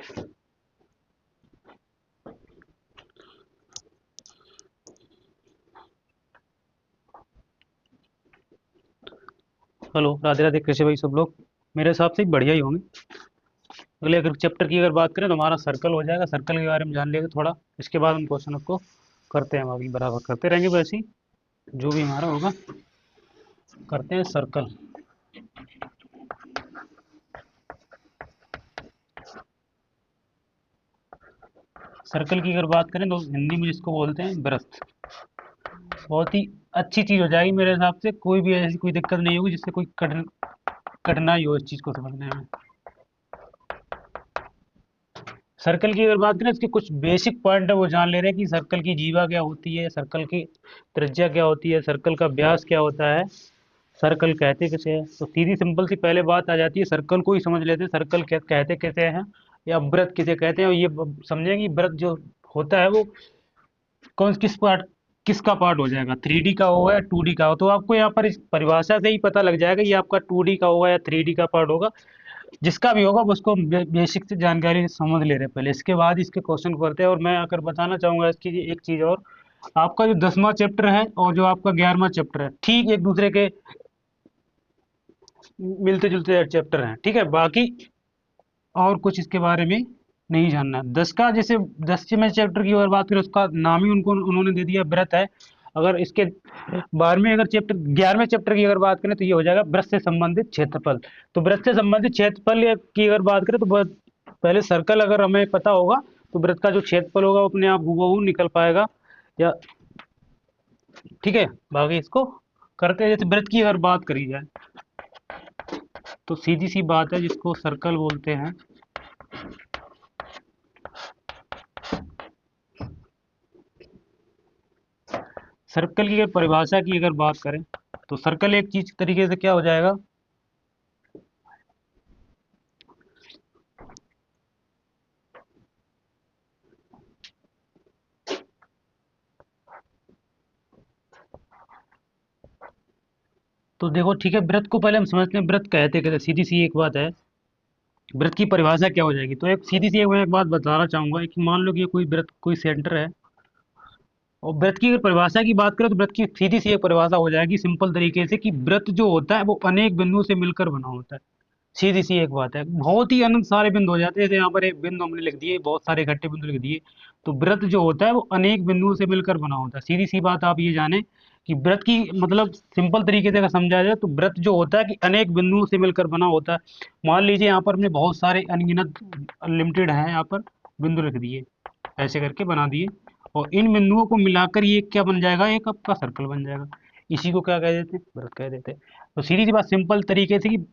Hello, Radhe Radhe. कैसे भाई सब लोग? मेरे हिसाब से बढ़िया ही होंगे। अगले अगर चैप्टर की अगर बात करें तो हमारा सर्कल हो जाएगा। सर्कल के बारे में जान लेंगे थोड़ा। इसके बाद हम क्वेश्चन को करते हैं, हम अभी बराबर करते रहेंगे वैसे ही। जो भी हमारा होगा करते हैं सर्कल। सर्कल की अगर बात करें तो हिंदी में जिसको बोलते हैं वृत्त। बहुत ही अच्छी चीज़ हो जाएगी मेरे हिसाब से। कोई भी ऐसी कोई दिक्कत नहीं होगी जिससे कोई कठिनाई हो इस चीज़ को समझने में। सर्कल की अगर बात करें, इसके कुछ बेसिक पॉइंट है वो जान ले रहे हैं कि सर्कल की जीवा क्या होती है, सर्कल की त्रिज्या क्या होती है, सर्कल का व्यास क्या होता है, सर्कल कहते किसे हैं। तो सीधी सिंपल सी पहले बात आ जाती है, सर्कल को ही समझ लेते हैं। सर्कल कहते किसे हैं या वृत्त किसे कहते हैं। और ये समझेंगे वृत्त जो होता है वो कौन किस पार्ट किसका पार्ट हो जाएगा, 3D का होगा या 2D का हो। तो आपको यहाँ पर इस परिभाषा से ही पता लग जाएगा ये आपका 2D का होगा या 3D का पार्ट होगा। जिसका भी होगा उसको बेसिक से जानकारी समझ ले रहे हैं पहले, इसके बाद इसके क्वेश्चन को करते हैं। और मैं अगर बताना चाहूंगा इसकी एक चीज और, आपका जो 10वां चैप्टर है और जो आपका 11वां चैप्टर है, ठीक एक दूसरे के मिलते जुलते चैप्टर हैं, ठीक है। बाकी और कुछ इसके बारे में नहीं जानना। 10 का जैसे 10वें चैप्टर की अगर बात करें, उसका नाम ही उनको उन्होंने दे दिया व्रत है। अगर इसके 12वें अगर चैप्टर 11वें चैप्टर की अगर बात करें तो ये हो जाएगा व्रत से संबंधित क्षेत्रफल। तो व्रत से संबंधित क्षेत्रफल की अगर बात करें तो पहले सर्कल अगर हमें पता होगा तो व्रत का जो क्षेत्रफल होगा वो अपने आप हूबहू निकल पाएगा या, ठीक है। बाकी इसको करते हैं। जैसे व्रत की अगर बात करी जाए तो सीधी सी बात है, जिसको सर्कल बोलते हैं। सर्कल की अगर परिभाषा की अगर बात करें तो सर्कल एक चीज तरीके से क्या हो जाएगा, तो देखो ठीक है, व्रत को पहले हम समझते हैं व्रत कहते कैसे। सीधी सी एक बात है, व्रत की परिभाषा क्या हो जाएगी। तो एक सीधी सी एक मैं एक बात बताना चाहूंगा कि मान लो कि ये कोई व्रत कोई सेंटर है, और व्रत की अगर परिभाषा की बात करें तो व्रत की सीधी सी एक परिभाषा हो जाएगी सिंपल तरीके से कि व्रत जो होता है वो अनेक बिंदुओं से मिलकर बना होता है। सीधी सी एक बात है, बहुत ही अनंत सारे बिंदु हो जाते हैं। जैसे यहाँ पर एक बिंदु हमने लिख दिए, बहुत सारे इकट्ठे बिंदु लिख दिए। तो व्रत जो होता है वो अनेक बिंदुओं से मिलकर बना होता है। सीधी सी बात आप ये जाने कि व्रत की मतलब सिंपल तरीके से अगर समझा जाए तो व्रत जो होता है कि अनेक बिंदुओं से मिलकर बना होता है। मान लीजिए यहाँ पर हमने बहुत सारे अनगिनत अनलिमिटेड है यहाँ पर बिंदु लिख दिए, ऐसे करके बना दिए, और इन बिंदुओं को मिलाकर ये क्या बन जाएगा, एक आपका सर्कल बन जाएगा। इसी को क्या कह देते हैं, व्रत कह देते हैं। तो सीधी सी बात सिंपल तरीके से कि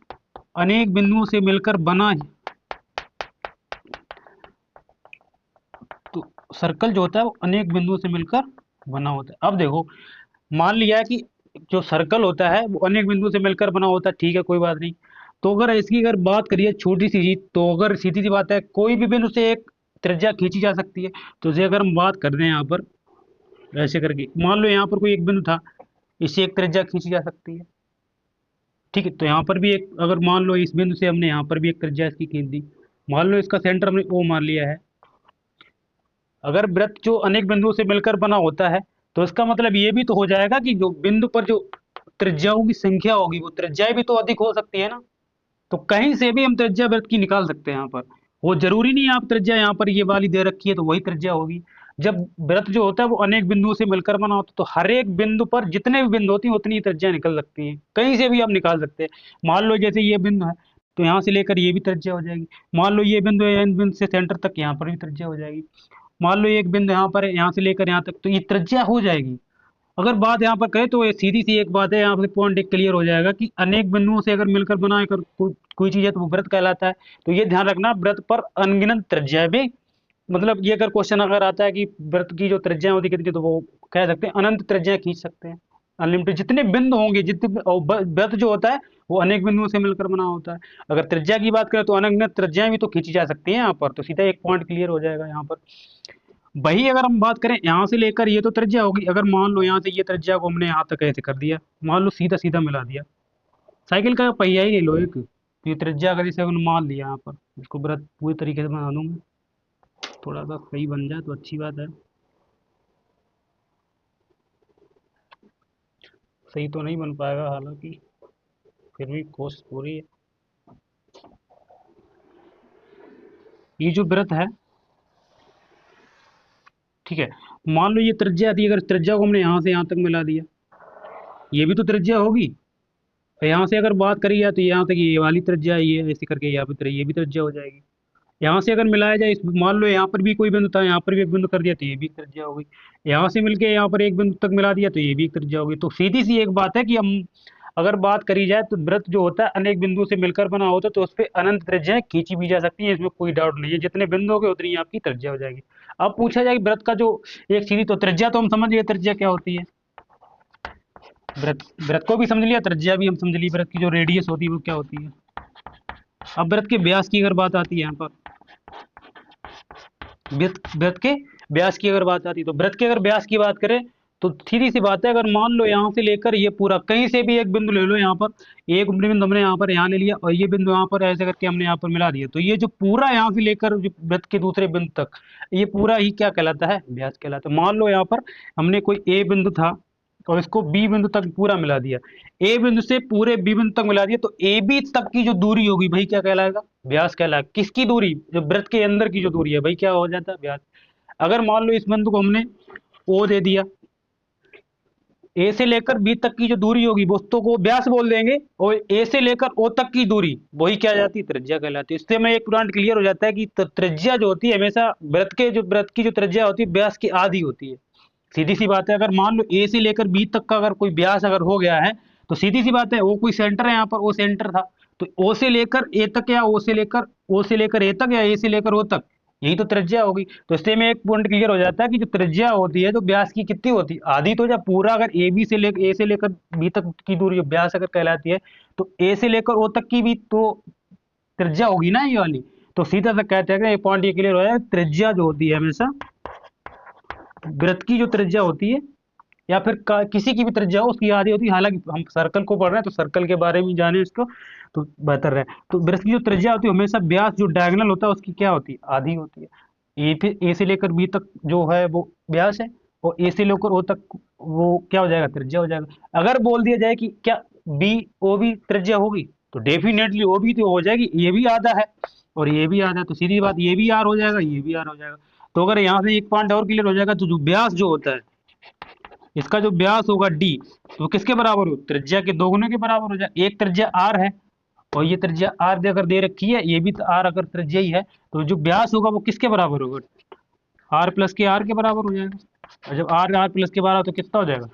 अनेक बिंदुओं से मिलकर बना है। तो सर्कल जो होता है वो अनेक बिंदुओं से मिलकर बना होता है। अब देखो, मान लिया है कि जो सर्कल होता है वो अनेक बिंदुओं से मिलकर बना होता है, ठीक है, कोई बात नहीं। तो अगर इसकी अगर बात करिए छोटी सी चीज, तो अगर सीधी सी बात है कोई भी बिंदु से एक त्रिज्या खींची जा सकती है। तो जैसे अगर हम बात कर दें यहाँ पर ऐसे करके, मान लो यहाँ पर कोई एक बिंदु था, इससे एक त्रिज्या खींची जा सकती है, ठीक है। तो यहाँ पर भी एक, अगर मान लो इस बिंदु से हमने यहाँ पर भी एक त्रिज्या इसकी खींच दी, मान लो इसका सेंटर हमने ओ मान लिया है। अगर वृत्त जो अनेक बिंदुओं से मिलकर बना होता है तो इसका मतलब ये भी तो हो जाएगा कि जो बिंदु पर जो त्रिज्याओं की संख्या होगी वो त्रिज्याएं भी तो अधिक हो सकती है ना। तो कहीं से भी हम त्रिज्या वृत्त की निकाल सकते हैं यहाँ पर। वो जरूरी नहीं है आप त्रिज्या यहाँ पर ये वाली दे रखी है तो वही त्रिज्या होगी। जब वृत्त जो होता है वो अनेक बिंदुओं से मिलकर बना होता है तो हर एक बिंदु पर जितने भी बिंदु होती हैं उतनी ही त्रिज्या निकल सकती हैं, कहीं से भी आप निकाल सकते हैं। मान लो जैसे ये बिंदु है तो यहाँ से लेकर ये भी त्रिज्या हो जाएगी। मान लो ये बिंदु है, इन बिंदु से सेंटर तक यहाँ पर भी त्रिज्या हो जाएगी। मान लो एक बिंदु यहाँ पर है, यहाँ से लेकर यहाँ तक, तो ये त्रिज्या हो जाएगी। अगर बात यहाँ पर करें तो ये सीधी सी एक बात है, यहाँ पे पॉइंट एक क्लियर हो जाएगा कि अनेक बिंदुओं से अगर मिलकर बना कर कोई चीज है तो वो व्रत कहलाता है। तो ये ध्यान रखना, व्रत पर अनगिनत त्रिज्या भी, मतलब ये अगर क्वेश्चन अगर आता है कि व्रत की जो त्रिज्या होती है कितनी, तो वो कह सकते हैं अनंत त्रिज्या खींच सकते हैं। अनलिमिटेड जितने बिंदु होंगे, जितने और व्रत जो होता है वो अनेक बिंदुओं से मिलकर बना होता है। अगर त्रिज्या की बात करें तो अनगिनत त्रिज्याएं भी तो खींची जा सकती हैं यहाँ पर। तो सीधा एक पॉइंट क्लियर हो जाएगा यहाँ पर। वही अगर हम बात करें यहाँ से लेकर ये तो त्रिज्या होगी, अगर मान लो यहाँ से ये त्रिज्या को हमने यहाँ तक ऐसे कर दिया, मान लो सीधा सीधा मिला दिया, साइकिल का पहिया ही ले लो एक, तो ये त्रिज्या अगर इसे अगर मान लिया यहाँ पर, इसको वृत्त पूरी तरीके से बना दूंगा, थोड़ा सा सही बन जाए तो अच्छी बात है। सही तो नहीं बन पाएगा हालांकि, फिर भी कोशिश पूरी है। ये जो वृत्त है, ठीक है, मान लो ये त्रिज्या थी, अगर त्रिज्या को हमने यहाँ से यहाँ तक मिला दिया, ये भी तो त्रिज्या होगी। तो यहाँ से अगर बात करी जाए तो यहाँ तक ये वाली त्रिज्या है, ये ऐसे करके यहाँ पे ये भी त्रिज्या हो जाएगी। यहाँ से अगर मिलाया जाए, इस मान लो यहाँ पर भी कोई बिंदु था, यहाँ पर भी एक बिंदु कर दिया तो ये भी एक त्रिज्या हो गई। यहाँ से मिलके यहाँ पर एक बिंदु तक मिला दिया तो ये भी एक त्रिज्या हो गई। तो सीधी सी एक बात है कि हम अगर बात करी जाए तो वृत्त जो होता है अनेक बिंदु से मिलकर बना होता है, तो उस पर अनंत त्रिज्याएं खींची भी जा सकती है, इसमें कोई डाउट नहीं है। जितने बिंदु होंगे उतनी आपकी त्रिज्या हो जाएगी। अब पूछा जाए कि वृत्त का जो एक सीधी, तो त्रिज्या तो हम समझ गए त्रिज्या क्या होती है, वृत्त वृत्त को भी समझ लिया, त्रिज्या भी हम समझ ली, वृत्त की जो रेडियस होती है वो क्या होती है। अब वृत्त के व्यास की अगर बात आती है, यहाँ पर वृत्त के व्यास की अगर बात आती है, तो वृत्त के अगर व्यास की बात करें तो सीधी सी बात है, अगर मान लो यहाँ से लेकर ये पूरा कहीं से भी एक बिंदु ले लो, यहाँ पर एक बिंदु हमने यहाँ पर यहाँ ले लिया और ये बिंदु यहाँ पर ऐसे करके हमने यहाँ पर मिला दिया, तो ये जो पूरा यहाँ से लेकर जो वृत्त के दूसरे बिंदु तक, ये पूरा ही क्या कहलाता है, व्यास कहलाता है। मान लो यहाँ पर हमने कोई ए बिंदु था और इसको बी बिंदु तक पूरा मिला दिया, ए बिंदु से पूरे बी बिंदु तक मिला दिया, तो ए बी तक की जो दूरी होगी भाई क्या कहलाएगा, व्यास कहलाएगा। किसकी दूरी, जो वृत्त के अंदर की जो दूरी है भाई क्या हो जाता है, व्यास। अगर मान लो इस बिंदु को हमने ओ दे दिया, ए से लेकर बी तक की जो दूरी होगी वो तो को व्यास बोल देंगे, और ए से लेकर ओ तक की दूरी वही क्या जाती है, त्रिज्या कहलाती है। इससे में एक पॉइंट क्लियर हो जाता है कि त्रिज्या जो होती है हमेशा वृत्त की जो त्रिज्या होती है व्यास की आधी होती है। सीधी सी बात है, अगर मान लो ए से लेकर बी तक का अगर कोई व्यास अगर हो गया है, तो सीधी सी बात है वो कोई सेंटर है, यहाँ पर ओ सेंटर था, तो ओ से लेकर ए तक या ओ से लेकर ए तक या ए से लेकर ओ तक, यही तो त्रिज्या होगी। तो इससे में एक पॉइंट क्लियर हो जाता है कि जो त्रिज्या होती है तो व्यास की कितनी होती है, आधी। तो जब पूरा अगर ए से लेकर बी तक की दूरी व्यास अगर कहलाती है, तो ए से लेकर ओ तक की भी तो त्रिज्या होगी ना ये वाली। तो सीधा सा कहते हैं कि पॉइंट ये क्लियर हो जाए, त्रिज्या जो होती है हमेशा वृत्त की जो त्रिज्या होती है या फिर किसी की भी त्रिज्या हो उसकी आधी होती है। हालांकि हम सर्कल को पढ़ रहे हैं तो सर्कल के बारे में जाने इसको तो बेहतर है। तो वृत्त की जो त्रिज्या होती है हमेशा व्यास जो डायगोनल होता है उसकी क्या होती है, आधी होती है। ए से लेकर बी तक जो है वो व्यास है, और ए से लेकर ओ तक वो क्या हो जाएगा, त्रिज्या हो जाएगा। अगर बोल दिया जाए कि क्या बी ओ भी त्रिज्या होगी, तो डेफिनेटली ओ भी तो हो जाएगी, ये भी आधा है और ये भी आधा है, तो सीधी बात ये भी आर हो जाएगा, ये भी आर हो जाएगा। तो अगर यहाँ से एक पॉइंट और क्लियर हो जाएगा, तो जो व्यास जो होता है इसका जो व्यास होगा डी, तो किसके बराबर हो, त्रिज्या के दोगुने के बराबर हो जाए। एक त्रिज्या आर है और ये त्रिज्या आर अगर दे रखी है, ये भी तो आर अगर त्रिज्या ही है, तो जो व्यास होगा वो किसके बराबर होगा, आर प्लस के आर के बराबर हो जाएगा। और जब आर आर प्लस के बराबर तो कितना हो जाएगा,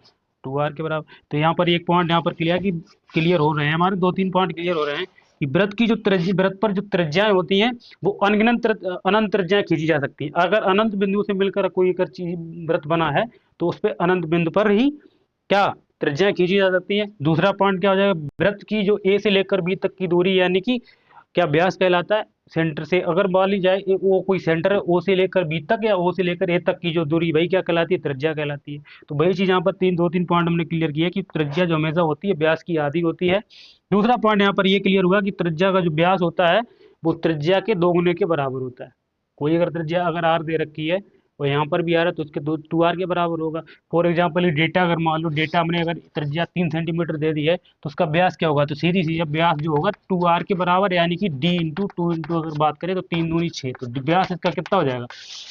2r के बराबर। तो यहाँ पर एक पॉइंट यहाँ पर क्लियर हो रहे हैं, हमारे 2-3 पॉइंट क्लियर हो रहे हैं कि वृत्त की जो त्रिज्या, वृत्त पर जो त्रिज्याएं होती हैं वो अनंत त्रिज्याएं खींची जा सकती हैं। अगर अनंत बिंदु से मिलकर कोई अगर चीज वृत्त बना है तो उस पर अनंत बिंदु पर ही क्या त्रिज्याएं खींची जा सकती हैं। दूसरा पॉइंट क्या हो जाएगा, वृत्त की जो ए से लेकर बी तक की दूरी यानी कि क्या व्यास कहलाता है। सेंटर से अगर मान ली जाए वो कोई सेंटर है, ओ से लेकर बी तक या ओ से लेकर ए तक की जो दूरी वही क्या कहलाती है, त्रिज्या कहलाती है। तो वही चीज यहाँ पर 2-3 पॉइंट हमने क्लियर किया कि त्रिज्या जो हमेशा होती है व्यास की आधी होती है। दूसरा पॉइंट यहाँ पर ये क्लियर हुआ कि त्रिज्या का जो व्यास होता है वो त्रिज्या के दोगुने के बराबर होता है। कोई अगर त्रिज्या अगर आर दे रखी है और यहाँ पर भी आ रहा है तो उसके 2r के बराबर होगा। फॉर एग्जाम्पल ये डेटा अगर मान लो डेटा हमने अगर त्रिज्या 3 सेंटीमीटर दे दी है तो उसका व्यास क्या होगा, तो सीधी सी जब व्यास जो होगा 2r के बराबर, यानी कि d इंटू 2 इंटू अगर बात करें तो 3 दूनी 6, तो व्यास इसका कितना हो जाएगा।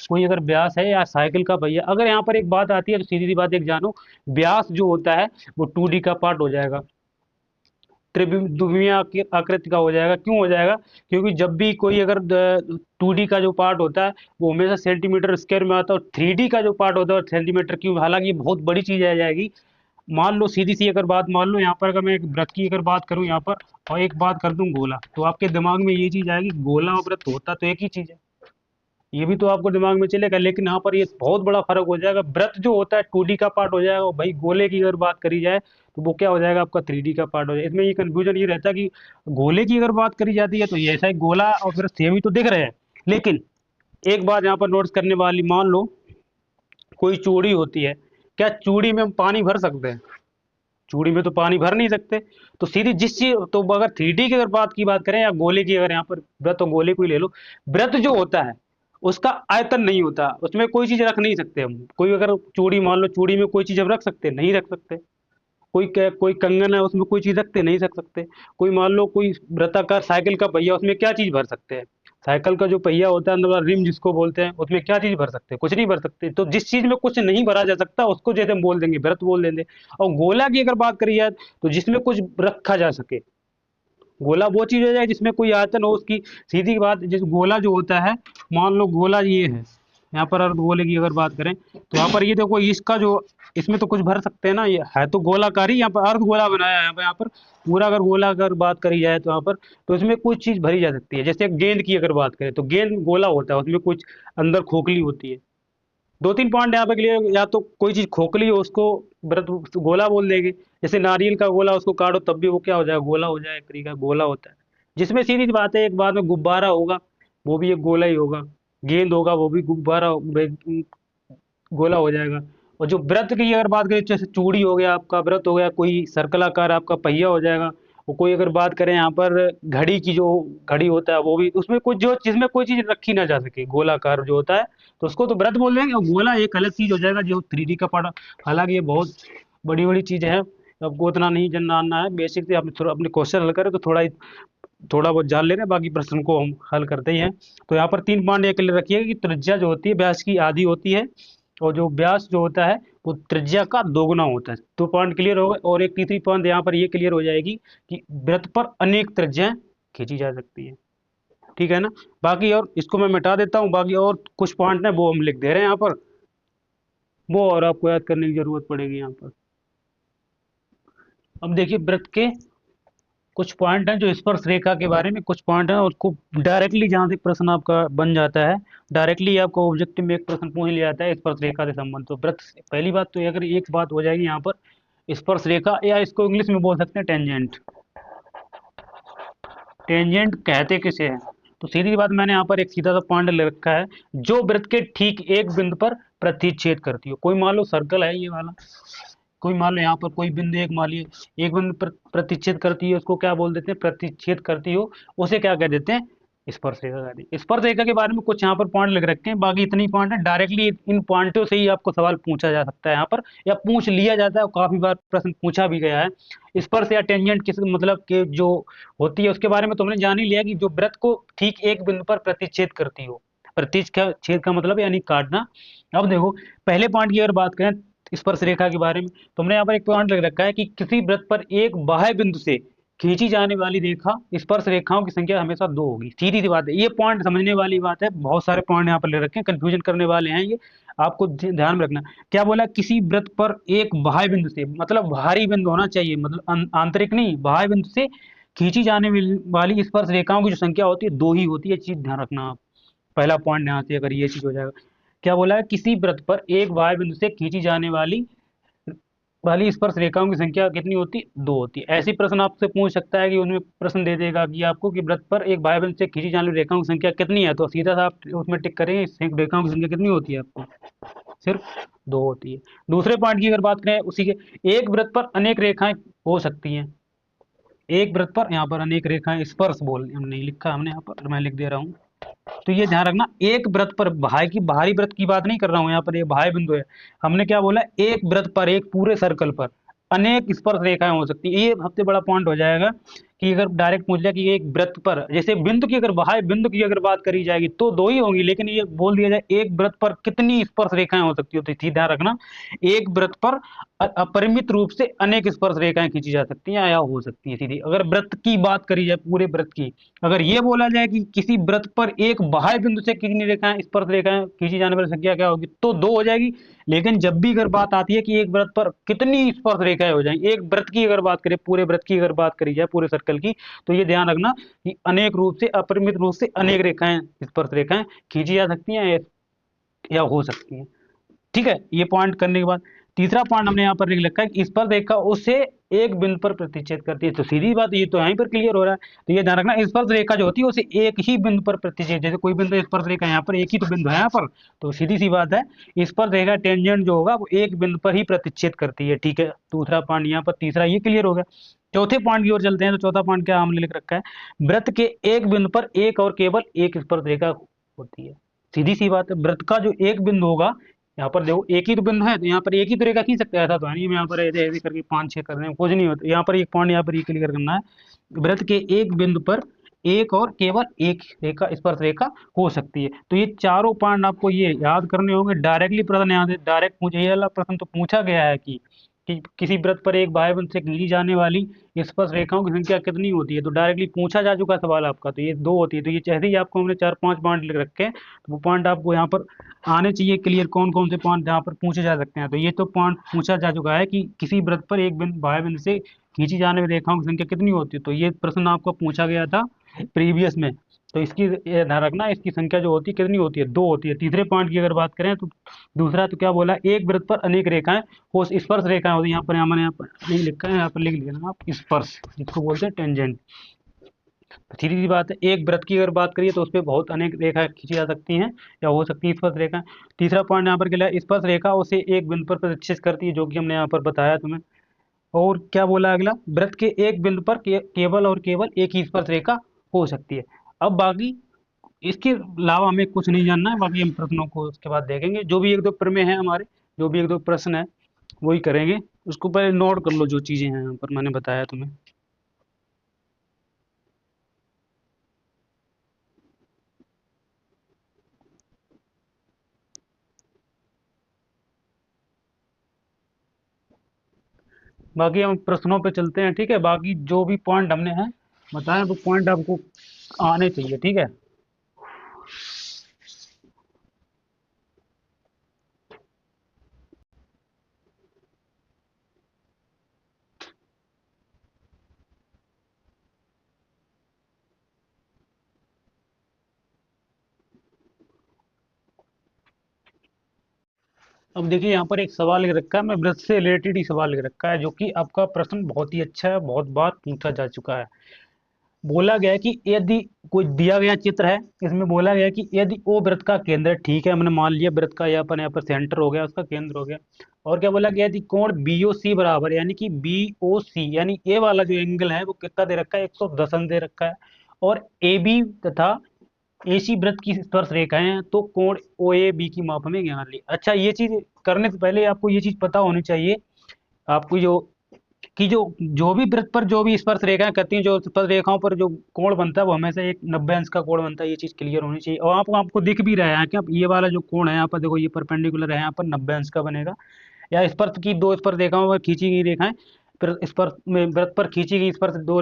कोई अगर व्यास है या साइकिल का भैया, अगर यहाँ पर एक बात आती है तो सीधी सी बात एक जानो, व्यास जो होता है वो 2d का पार्ट हो जाएगा, त्रिविमीय आकृति का हो जाएगा। क्यों हो जाएगा, क्योंकि जब भी कोई अगर 2D का जो पार्ट होता है वो हमेशा सेंटीमीटर स्क्वायर में आता है, और 3D का जो पार्ट होता है सेंटीमीटर क्यूब। हालांकि ये बहुत बड़ी चीज आ जाएगी। मान लो सीधी सी अगर बात मान लो यहाँ पर अगर मैं एक वृत्त की अगर बात करूँ यहाँ पर और एक बात कर दूं गोला, तो आपके दिमाग में ये चीज आएगी, गोला और वृत्त होता तो एक ही चीज है, ये भी तो आपको दिमाग में चलेगा। लेकिन यहाँ पर ये बहुत बड़ा फर्क हो जाएगा, वृत्त जो होता है 2D का पार्ट हो जाएगा, भाई गोले की अगर बात करी जाए तो वो क्या हो जाएगा, आपका 3D का पार्ट हो जाएगा। इसमें ये कंफ्यूजन ये रहता है कि गोले की अगर बात करी जाती है तो ये ऐसा ही गोला और फिर सेम ही तो दिख रहे हैं। लेकिन एक बात यहाँ पर नोट्स करने वाली, मान लो कोई चूड़ी होती है, क्या चूड़ी में हम पानी भर सकते हैं, चूड़ी में तो पानी भर नहीं सकते। तो सीधी जिस चीज, तो अगर 3D की अगर बात की बात करें या गोले की, अगर यहाँ पर वृत्त और गोले को ही ले लो, वृत्त जो होता है उसका आयतन नहीं होता, उसमें कोई चीज रख नहीं सकते हम। कोई अगर चूड़ी मान लो, चूड़ी में कोई चीज हम रख सकते, नहीं रख सकते। कोई कंगन है उसमें कोई चीज रखते, नहीं रख सकते। कोई मान लो कोई वृत्ताकार साइकिल का पहिया, उसमें क्या चीज भर सकते हैं? साइकिल का जो पहिया होता है अंदर वाला रिम जिसको बोलते हैं, उसमें क्या चीज भर सकते हैं? कुछ नहीं भर सकते। तो जिस चीज में कुछ नहीं भरा जा सकता उसको जैसे हम बोल देंगे वृत्त बोल देंगे। और गोला की अगर बात करी जाए तो जिसमें कुछ रखा जा सके, गोला वो चीज हो जाए जिसमें कोई आयतन हो उसकी। सीधी बात, जिस गोला जो होता है, मान लो गोला ये है, यहाँ पर अर्ध गोले की अगर बात करें तो यहाँ पर ये देखो, इसका जो, इसमें तो कुछ भर सकते हैं ना, ये है तो गोलाकार ही, यहाँ पर अर्ध गोला बनाया है। यहाँ पर पूरा अगर गोला अगर बात करी जाए तो यहाँ पर, तो इसमें कुछ चीज भरी जा सकती है। जैसे गेंद की अगर बात करें तो गेंद गोला होता है, उसमें कुछ अंदर खोखली होती है। दो तीन पॉइंट यहाँ पे क्लियर, या तो कोई चीज खोखली हो उसको वृत्त गोला बोल देंगे। जैसे नारियल का गोला, उसको काटो तब भी वो क्या हो जाएगा? गोला हो जाएगा, एक तरीका गोला होता है। जिसमें सीधी सी बात है, एक बाद में गुब्बारा होगा, वो भी एक गोला ही होगा। गेंद होगा, वो भी गुब्बारा गोला हो जाएगा। और जो वृत्त की अगर बात करें, जैसे चूड़ी हो गया आपका, वृत्त हो गया, कोई सर्कल आकार आपका पहिया हो जाएगा। और कोई अगर बात करें यहाँ पर घड़ी की, जो घड़ी होता है वो भी, उसमें कुछ जो जिसमें कोई चीज रखी ना जा सके, गोलाकार जो होता है, तो उसको तो व्रत बोल देंगे। और गोला एक अलग चीज हो जाएगा जो 3D का पड़ा। हालांकि ये बहुत बड़ी बड़ी चीज है, आपको उतना नहीं जानना है। बेसिक से आप थोड़ा अपने क्वेश्चन हल करें तो थोड़ा बहुत जान ले रहे हैं, बाकी प्रश्न को हम हल करते ही हैं। तो यहाँ पर 3 पॉइंट ये क्लियर रखिएगा कि त्रिज्या जो होती है व्यास की आधी होती है, और जो व्यास जो होता है वो त्रिज्या का दोगुना होता है। 2 पॉइंट क्लियर हो गए। और एक तीसरी पॉइंट यहाँ पर ये क्लियर हो जाएगी कि वृत्त पर अनेक त्रिज्याएं खींची जा सकती है। ठीक है ना? बाकी और इसको मैं मिटा देता हूँ, बाकी और कुछ पॉइंट है वो हम लिख दे रहे हैं यहाँ पर, वो और आपको याद करने की जरूरत पड़ेगी यहाँ पर। अब देखिए, वृत्त के कुछ पॉइंट हैं जो स्पर्श रेखा के बारे में कुछ पॉइंट हैं, और उसको डायरेक्टली जहाँ से प्रश्न आपका बन जाता है, डायरेक्टली आपको ऑब्जेक्टिव में एक प्रश्न पूछ लिया जाता है स्पर्श रेखा से संबंध। तो वृत्त पहली बात तो अगर एक बात हो जाएगी यहाँ पर, स्पर्श रेखा, या इसको इंग्लिश में बोल सकते हैं टेंजेंट। टेंजेंट कहते किसे हैं? तो सीधी बात, मैंने यहाँ पर एक सीधा सा पॉइंट ले रखा है, जो वृत्त के ठीक एक बिंदु पर प्रतिच्छेद करती हो। कोई मान लो सर्कल है ये वाला, कोई मान लो यहाँ पर कोई बिंदु, एक मान लीजिए एक बिंदु पर प्रतिच्छेद करती है, उसको क्या बोल देते हैं? प्रतिच्छेद करती हो, उसे क्या कह देते हैं? स्पर्श रेखा कहते हैं। स्पर्श रेखा के बारे में कुछ यहाँ पर पॉइंट लिख रखे हैं, बाकी इतनी पॉइंट है, डायरेक्टली इन पॉइंटों से ही आपको सवाल पूछा जा सकता है यहाँ पर, या पूछ लिया जाता है, और काफी बार प्रश्न पूछा भी गया है। स्पर्श या टेंजेंट किस मतलब के जो होती है उसके बारे में तुमने जान ही लिया कि जो वृत्त को ठीक एक बिंदु पर प्रतिच्छेद करती हो। प्रतिच्छेद का मतलब यानी काटना। अब देखो, पहले पॉइंट की अगर बात करें स्पर्श रेखा के बारे में, तुमने यहाँ पर एक पॉइंट लिख रखा है कि किसी वृत्त पर एक बाह्य बिंदु से खींची जाने वाली रेखा, स्पर्श रेखाओं की संख्या हमेशा 2 होगी। सीधी सी बात है, ये पॉइंट समझने वाली बात है। बहुत सारे पॉइंट यहाँ पर ले रखे हैं, कंफ्यूजन करने वाले हैं ये, आपको ध्यान में रखना। क्या बोला? किसी वृत्त पर एक बाह्य बिंदु से, मतलब बाहरी बिंदु होना चाहिए, मतलब आंतरिक नहीं, बाह्य बिंदु से खींची जाने वाली स्पर्श रेखाओं की जो संख्या होती है 2 ही होती है। चीज ध्यान रखना आप। पहला पॉइंट यहाँ से अगर ये चीज हो जाएगा, क्या बोला है? किसी वृत्त पर एक बाह्य बिंदु से खींची जाने वाली स्पर्श रेखाओं की संख्या कितनी होती है? 2 होती है। ऐसी प्रश्न आपसे पूछ सकता है कि उनमें प्रश्न दे देगा कि आपको कि वृत्त पर एक बाह्य बिंदु से खींची जाने वाली रेखाओं की संख्या कितनी है, तो सीधा सा आप उसमें टिक करेंगे, रेखाओं की संख्या कितनी होती है आपको? सिर्फ 2 होती है। दूसरे पॉइंट की अगर बात करें उसी के, एक वृत्त पर अनेक रेखाएं हो सकती हैं। एक वृत्त पर, यहाँ पर अनेक रेखाएं, स्पर्श बोल नहीं लिखा हमने यहाँ पर, मैं लिख दे रहा हूँ। तो ये ध्यान रखना, एक वृत्त पर, बाहरी वृत्त की बात नहीं कर रहा हूं, यहाँ पर ये बाह्य बिंदु है। हमने क्या बोला? एक वृत्त पर, एक पूरे सर्कल पर अनेक स्पर्श रेखाएं हो सकती है। ये सबसे बड़ा पॉइंट हो जाएगा कि अगर डायरेक्ट पूछ लिया कि एक वृत्त पर, जैसे बिंदु की अगर, बाह्य बिंदु की अगर बात करी जाएगी तो 2 ही होंगी, लेकिन ये बोल दिया जाए एक वृत्त पर कितनी स्पर्श रेखाएं हो सकती हो, तो इसी ध्यान रखना, एक वृत्त पर अपरिमित रूप से अनेक स्पर्श रेखाएं खींची जा सकती हैं या हो सकती है। सीधी अगर वृत्त की बात करी जाए, पूरे वृत्त की, अगर ये बोला जाए कि किसी वृत्त पर एक बाह्य बिंदु से कितनी रेखाएं, स्पर्श रेखाएं खींची जाने वाली संख्या क्या होगी, तो 2 हो जाएगी। लेकिन जब भी अगर बात आती है कि एक वृत्त पर कितनी स्पर्श रेखाएं हो जाएंगी, एक वृत्त की अगर बात करें, पूरे वृत्त की अगर बात करी जाए, पूरे सर्कल की, तो ये ध्यान रखना कि अनेक रूप से, अपरिमित रूप से अनेक रेखाएं, स्पर्श रेखाएं खींची जा सकती हैं या हो सकती हैं। ठीक है, ये पॉइंट करने के बाद तीसरा पॉइंट हमने यहाँ पर लिख रखा है कि स्पर्श रेखा उसे एक बिंदु पर प्रतिच्छेद करती है। तो सीधी बात, ये तो यहीं पर क्लियर हो रहा है। तो ये ध्यान रखना, स्पर्श रेखा जो होती है उसे एक ही बिंदु पर प्रतिच्छेद, जैसे कोई बिंदु स्पर्श रेखा यहाँ पर एक ही तो बिंदु है यहाँ पर, तो सीधी सी बात है स्पर्श रेखा टेंजेंट जो होगा वो एक बिंदु पर ही प्रतिच्छेद करती है। ठीक है, दूसरा पॉइंट यहाँ पर, तीसरा ये क्लियर हो गया। चौथे पॉइंट की ओर चलते हैं। तो चौथा पॉइंट क्या हमने लिख रखा है, वृत्त के एक बिंदु पर एक और केवल एक स्पर्श रेखा होती है। सीधी सी बात है, वृत्त का जो एक बिंदु होगा, यहाँ पर देखो एक ही तो बिंदु है, तो यहाँ पर एक ही तो रेखा खींच सकते हैं, ऐसा तो है नहीं। यहाँ पर ऐसे ऐसे करके 5-6 कर रहे हैं, कुछ नहीं होता। यहाँ पर एक पॉइंट यहाँ पर ये क्लियर करना है, वृत्त के एक बिंदु पर एक और केवल एक रेखा स्पर्श रेखा हो सकती है। तो ये चारों पॉइंट आपको ये याद करने होंगे। डायरेक्टली प्रश्न यहाँ से डायरेक्ट मुझे ये वाला प्रश्न तो पूछा गया है कि किसी वृत्त पर एक बाह्य बिंदु से खींची जाने वाली स्पर्श रेखाओं की संख्या कितनी होती है। तो डायरेक्टली पूछा जा चुका सवाल आपका, तो ये 2 होती है। तो ये जैसे ही आपको हमने 4-5 पॉइंट लिख रखे हैं, तो वो पॉइंट आपको यहाँ पर आने चाहिए क्लियर, कौन कौन से पॉइंट यहाँ पर पूछे जा सकते हैं। तो ये तो पॉइंट पूछा जा चुका है कि किसी वृत्त पर एक बिंदु बाह्य बिंदु से खींची जाने वाली रेखाओं की संख्या कितनी होती है। तो ये प्रश्न आपको पूछा गया था प्रीवियस में। तो इसकी ये ध्यान रखना, इसकी संख्या जो होती है कितनी होती है, 2 होती है। तीसरे पॉइंट की अगर बात करें तो दूसरा तो क्या बोला, एक वृत्त पर अनेक रेखाएं हो, स्पर्श रेखाएं होती है। यहाँ पर नहीं लिखा है, यहाँ पर लिख लिया आप, स्पर्श जिसको बोलते हैं टेंजेंट। सीधी सी बात है, एक वृत्त की अगर बात करिए तो उस पर बहुत अनेक रेखाएं खींची जा सकती हैं या हो सकती है स्पर्श रेखा। तीसरा पॉइंट यहाँ पर क्या है, स्पर्श रेखा उसे एक बिंदु पर प्रतिच्छेद करती है, जो कि हमने यहाँ पर बताया तुम्हें। और क्या बोला अगला, वृत्त के एक बिंदु पर केवल और केवल एक ही स्पर्श रेखा हो सकती है। अब बाकी इसके अलावा हमें कुछ नहीं जानना है, बाकी हम प्रश्नों को उसके बाद देखेंगे। जो भी एक दो प्रमेय है हमारे, जो भी एक दो प्रश्न है वही करेंगे। उसको पहले नोट कर लो जो चीजें हैं यहाँ पर मैंने बताया तुम्हें। बाकी हम प्रश्नों पे चलते हैं, ठीक है। बाकी जो भी पॉइंट हमने हैं बताया, वो पॉइंट आपको आने चाहिए, ठीक है। अब देखिए यहाँ पर एक सवाल लिख रखा है, मैं वृत्त से रिलेटेड ही सवाल लिख रखा है, जो कि आपका प्रश्न बहुत ही अच्छा है, बहुत बार पूछा जा चुका है। बोला गया है कि यदि कोई दिया गया चित्र है, इसमें बोला गया है कि यदि ओ वृत्त का केंद्र, ठीक है, हमने मान लिया वृत्त का यहाँ पर सेंटर हो गया, उसका केंद्र हो गया। और क्या बोला गया, यदि कोण बी ओ सी बराबर, यानी कि बी ओ सी यानी ए वाला जो एंगल है वो कितना दे रखा है, 110 अंश दे रखा है। और ए बी तथा एसी वृत्त की स्पर्श रेखाएं हैं, तो कोण ओ ए बी की माप में ज्ञान ली। अच्छा, ये चीज करने से पहले आपको ये चीज पता होनी चाहिए आपको, जो कि जो भी वृत्त पर जो भी स्पर्श रेखाएं करती हैं, जो स्पर्श रेखाओं पर जो कोण बनता है वो हमेशा एक 90 अंश का कोण बनता है। ये चीज क्लियर होनी चाहिए। और आपको दिख भी रहा है कि आप ये वाला जो कोण है यहाँ पर देखो, ये परपेंडिकुलर है, यहाँ पर 90 अंश का बनेगा। या स्पर्श की दो स्पर्श रेखाओं पर खींची गई रेखाएं, फिर स्पर्श में वृत्त पर खींची गई स्पर्श दो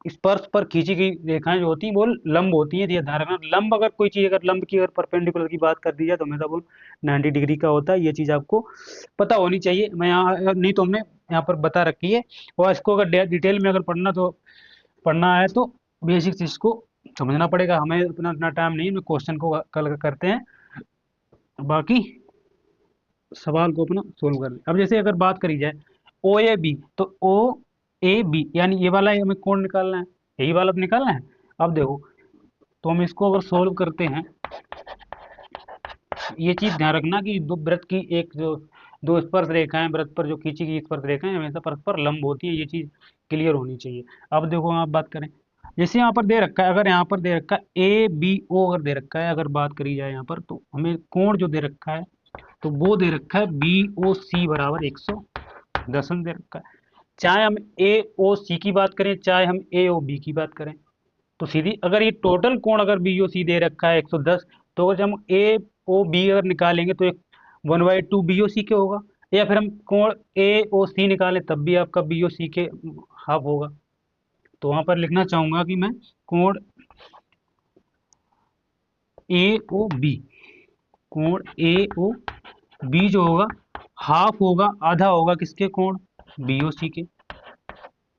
स्पर्श पर खींची गई रेखाएं जो होती हैं वो लंब होती हैं। ये ध्यान रखना, लंब अगर कोई चीज, अगर लंब की अगर परपेंडिकुलर की बात कर दी जाए तो हमेशा वो 90 डिग्री का होता है। ये चीज आपको पता होनी चाहिए। मैं यहाँ नहीं तो हमने यहाँ पर बता रखी है। और इसको अगर डिटेल में अगर पढ़ना है तो बेसिक चीज को समझना पड़ेगा। हमें इतना टाइम नहीं है, क्वेश्चन को कल करते हैं, बाकी सवाल को अपना सोल्व कर ले। अब जैसे अगर बात करी जाए ओ ए बी, तो ओ ए बी यानी ये वाला हमें कोण निकालना है, यही वाला निकालना है। अब देखो, तो हम इसको अगर सोल्व करते हैं, ये चीज ध्यान रखना कि दो वृत्त की एक जो दो स्पर्श रेखाएं, वृत्त पर जो खींची गई स्पर्श रेखाएं हमेशा परस्पर लंब होती है। ये चीज क्लियर होनी चाहिए। अब देखो आप बात करें, जैसे यहाँ पर दे रखा है, अगर यहाँ पर दे रखा है ए बी ओ, अगर दे रखा है, अगर बात करी जाए यहाँ पर, तो हमें कोण जो दे रखा है तो वो दे रखा है बी ओ सी बराबर 110 दे रखा है। चाहे हम ए ओ सी की बात करें, चाहे हम ए ओ बी की बात करें, तो सीधी अगर ये टोटल कोण अगर बी ओ सी दे रखा है 110, तो अगर हम ए ओ बी अगर निकालेंगे तो एक 1/2 बी ओ सी के होगा। या फिर हम कोण ए ओ सी निकालें तब भी आपका बी ओ सी के हाफ होगा। तो वहां पर लिखना चाहूंगा कि मैं कोण ए ओ बी, कोण ए ओ बी जो होगा हाफ होगा, आधा होगा किसके, कोण बी ओ सी के।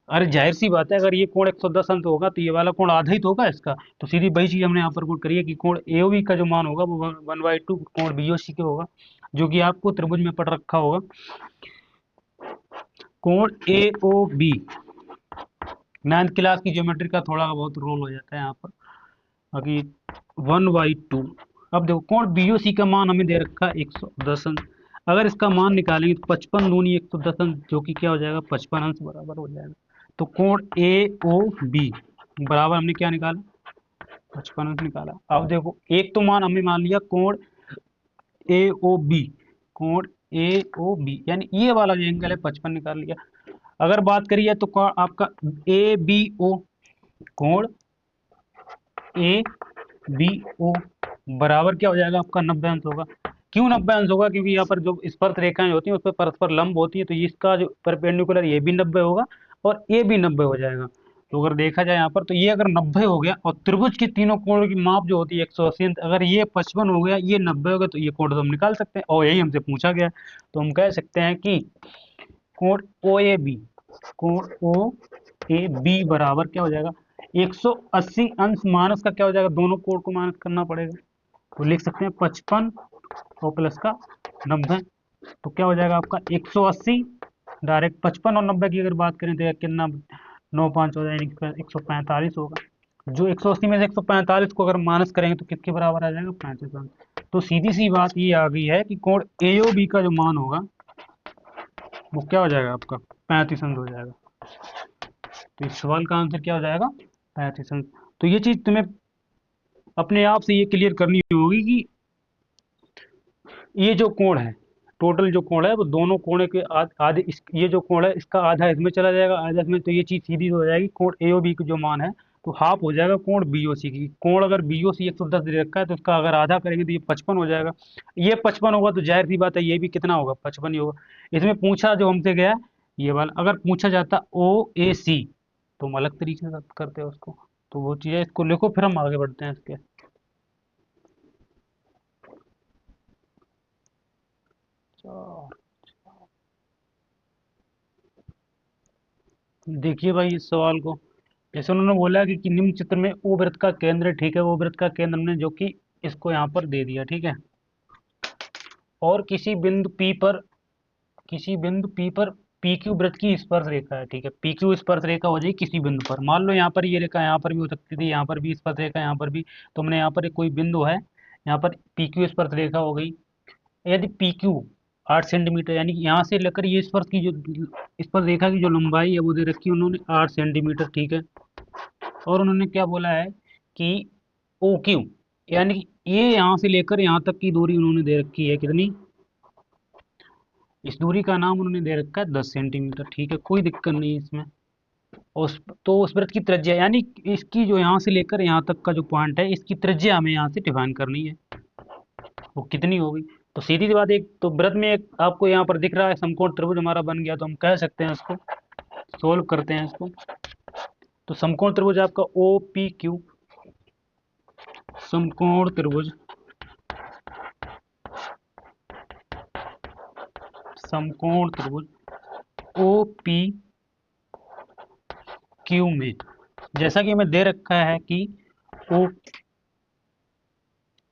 अरे जाहिर सी बात है, अगर ये कोण 110 अंश होगा तो ये वाला कोण आधा ही तो होगा इसका। तो सीधी वही चीज हमने यहाँ पर पुट करी है कि कोण एओबी का जो मान होगा वो 1/2 कोण बीओसी के होगा, जो कि आपको त्रिभुज में पढ़ रखा होगा। कोण एओबी, 9th क्लास की ज्योमेट्री का थोड़ा बहुत रोल हो जाता है यहाँ पर। बाकी 1/2। अब देखो कोण बीओसी का मान हमें दे रखा है 110 अंश। अगर इसका मान निकालेंगे तो 55 दूनी 110 अंश, जो कि क्या हो जाएगा 55 अंश बराबर हो जाएगा। तो कोण ए ओ बी बराबर हमने क्या निकाला 55 अंश निकाला। अब देखो एक तो मान हमने मान लिया कोण ए ओ बी, कोण ए ओ बी यानी ये वाला जो एंगल है 55 निकाल लिया। अगर बात करिए तो आपका ए बी ओ, कोण ए बी ओ बराबर क्या हो जाएगा आपका 90 अंश होगा। क्यों 90 अंश होगा? क्योंकि यहाँ पर जो स्पर्श रेखाएं होती हैं उस पर परस्पर लंब होती है, तो इसका जो परपेंडिकुलर ये भी 90 होगा और ये भी 90 हो जाएगा। तो अगर देखा जाए यहाँ पर तो ये अगर 90 हो गया और त्रिभुज के तीनों कोणों की माप जो होती है 180 अंश, अगर ये 55 हो गया ये 90 हो गया, तो ये कोण तो हम निकाल सकते हैं और यही हमसे पूछा गया। तो हम कह सकते हैं कि कोण ओ ए बी, कोण ओ ए बी बराबर क्या हो जाएगा 180 अंश माइनस का क्या हो जाएगा, दोनों कोण को माइनस करना पड़ेगा। तो लिख सकते हैं 55 और प्लस का 90। तो क्या हो जाएगा आपका 180, डायरेक्ट 55 और 90 की अगर बात करें तो कितना 9 5 हो जाएगा 145 होगा। जो 180 में से 145 को अगर माइनस करेंगे तो किसके बराबर आ जाएगा 35 अंश। तो सीधी सी बात ये आ गई है कि कोण एओबी का जो मान होगा वो क्या हो जाएगा आपका 35 अंश हो जाएगा। तो इस सवाल का आंसर क्या हो जाएगा 35 अंश। तो ये चीज तुम्हें अपने आप से ये क्लियर करनी होगी कि ये जो कोण है, टोटल जो कोण है वो दोनों कोण के आधे ये जो कोण है इसका आधा इसमें चला जाएगा आधा इसमें, तो ये चीज सीधी हो जाएगी। कोण एओबी का जो मान है तो हाफ हो जाएगा कोण बीओसी की। कोण अगर बीओसी 110 दे रखा है तो उसका अगर आधा करेंगे तो ये 55 हो जाएगा। ये 55 होगा तो जाहिर सी बात है ये भी कितना होगा 55 ही होगा। इसमें पूछा जो हमसे गया ये वाला, अगर पूछा जाता ओ ए सी तो हम अलग तरीके से करते हैं उसको। तो वो चीज़ है, इसको लिखो फिर हम आगे बढ़ते हैं इसके। देखिए भाई इस सवाल को, जैसे उन्होंने बोला कि निम्न चित्र में ओ वृत्त का केंद्र, ठीक है वो वृत्त का केंद्र हमने जो कि इसको यहाँ पर दे दिया, ठीक है। और किसी बिंदु पी पर पी क्यू वृत्त की स्पर्श रेखा है, ठीक है। पी क्यू स्पर्श रेखा हो जाएगी किसी बिंदु पर, मान लो यहाँ पर ये रेखा यहाँ पर भी हो सकती थी, यहाँ पर भी स्पर्श रेखा यहाँ पर भी। तो हमने यहाँ पर एक कोई बिंदु है, यहाँ पर पी क्यू स्पर्श रेखा हो गई। यदि पी क्यू 8 सेंटीमीटर, यानी कि यहाँ से लेकर ये स्पर्श की जो स्पर्श रेखा की जो लंबाई है वो दे रखी है उन्होंने 8 सेंटीमीटर, ठीक है। और उन्होंने क्या बोला है कि ओ क्यू, यानी कि ये यहाँ से लेकर यहाँ तक की दूरी उन्होंने दे रखी है कितनी, इस दूरी का नाम उन्होंने दे रखा है 10 सेंटीमीटर, ठीक है। कोई दिक्कत नहीं है इसमें। तो उस वृत्त की त्रिज्या, यानी इसकी जो यहाँ से लेकर यहाँ तक का जो पॉइंट है इसकी त्रिज्या हमें यहाँ से डिफाइन करनी है, वो कितनी होगी। तो सीधी सी बात, एक तो वृत्त में एक आपको यहाँ पर दिख रहा है समकोण त्रिभुज हमारा बन गया, तो हम कह सकते हैं इसको सोल्व करते हैं इसको। तो समकोण त्रिभुज आपका ओ पी क्यू, समकोण त्रिभुज, समकोण त्रिभुज ओ पी क्यू में जैसा कि हमें दे रखा है कि ओ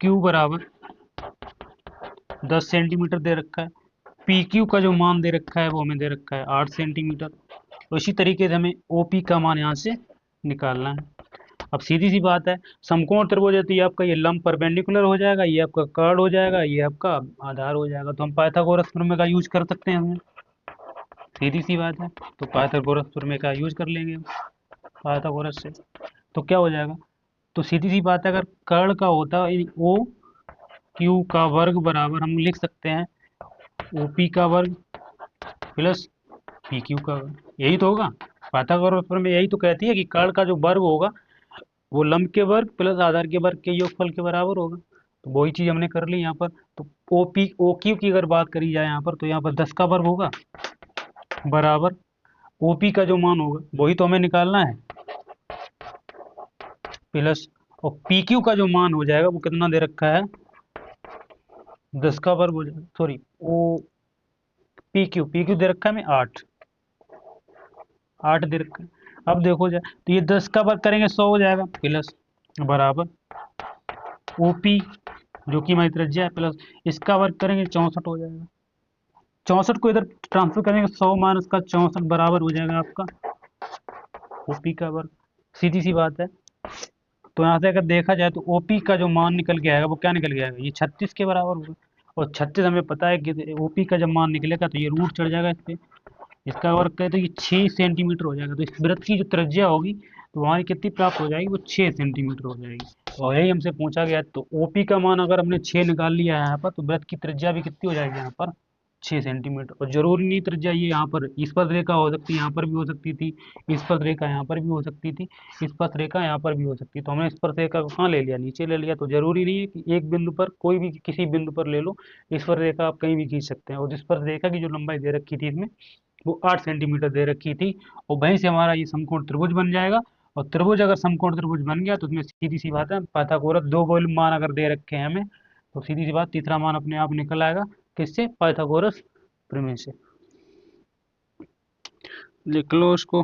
क्यू बराबर 10 सेंटीमीटर दे रखा है, पी क्यू का जो मान दे रखा है वो हमें दे रखा है 8 सेंटीमीटर। तो इसी तरीके से हमें ओ पी का मान यहाँ से निकालना है। अब सीधी सी बात है, समकोण त्रिभुज है तो ये आपका ये लंब परपेंडिकुलर हो जाएगा, ये आपका कर्ड हो जाएगा, ये आपका आधार हो जाएगा। तो हम पाइथागोरस प्रमेय का यूज कर सकते हैं हमें, सीधी सी बात है। तो पाइथागोरस प्रमेय का यूज कर लेंगे हम पाइथागोरस से। तो क्या हो जाएगा, तो सीधी सी बात है, अगर कर्ण का होता है ओ क्यू का वर्ग बराबर हम लिख सकते हैं ओ पी का वर्ग प्लस पी क्यू का वर्ग, यही तो होगा। पाइथागोरस प्रमेय यही तो कहती है कि कर्ण का जो वर्ग होगा वो लंब के वर्ग प्लस आधार के वर्ग के योगफल के बराबर होगा। तो वही चीज हमने कर ली यहाँ पर। तो ओ क्यू की अगर बात करी जाए यहाँ पर तो यहाँ पर 10 का वर्ग होगा बराबर ओपी का जो मान होगा वही तो हमें निकालना है प्लस, और पी क्यू का जो मान हो जाएगा वो कितना दे रखा है 10 का वर्ग हो जाएगा, सॉरी ओ पी क्यू दे रखा है हमें 8, 8 दे रखे हैं। अब देखो जाए तो ये 10 का वर्ग करेंगे 100 हो जाएगा, प्लस बराबर ओपी जो कि हमारी त्रिज्या है, प्लस इसका वर्ग करेंगे 64 हो जाएगा। 64 को इधर ट्रांसफर करेंगे, 100 माइनस का 64 बराबर हो जाएगा आपका ओपी का वर्ग। सीधी सी बात है। तो यहाँ से अगर देखा जाए तो ओपी का जो मान निकल के आएगा वो क्या निकल के आएगा, ये 36 के बराबर होगा। और 36 हमें पता है कि ओपी का जब मान निकलेगा तो ये रूट चढ़ जाएगा इस पे, इसका वर्ग करें तो ये 6 सेंटीमीटर हो जाएगा। तो इस वृत्त की जो त्रिज्या होगी तो हमारी कितनी प्राप्त हो जाएगी, वो 6 सेंटीमीटर हो जाएगी। और यही हमसे पूछा गया। तो ओपी का मान अगर हमने 6 निकाल लिया है यहाँ पर, तो वृत्त की त्रिज्या भी कितनी हो जाएगी यहाँ पर, 6 सेंटीमीटर। और जरूरी नहीं त्रिज्या ये यहाँ पर स्पर्श रेखा हो सकती है, यहाँ पर भी हो सकती थी, स्पर्श रेखा यहाँ पर भी हो सकती थी, स्पर्श रेखा यहाँ पर भी हो सकती है। तो हमने स्पर्श रेखा को कहाँ ले लिया, नीचे ले लिया। तो जरूरी नहीं है कि एक बिंदु पर, कोई भी किसी बिंदु पर ले लो, स्पर्श रेखा आप कहीं भी खींच सकते हैं। और स्पर्श रेखा की जो लंबाई दे रखी थी इसमें, वो 8 सेंटीमीटर दे रखी थी। और वहीं से हमारा ये समकोण त्रिभुज बन जाएगा। और त्रिभुज अगर समकोण त्रिभुज बन गया तो उसमें सीधी सी बात है, पाइथागोरस दो मान अगर दे रखे हैं हमें, तो सीधी सी बात तीसरा मान अपने आप निकल आएगा। किससे, पाइथागोरस प्रमेय से। लिख लो उसको।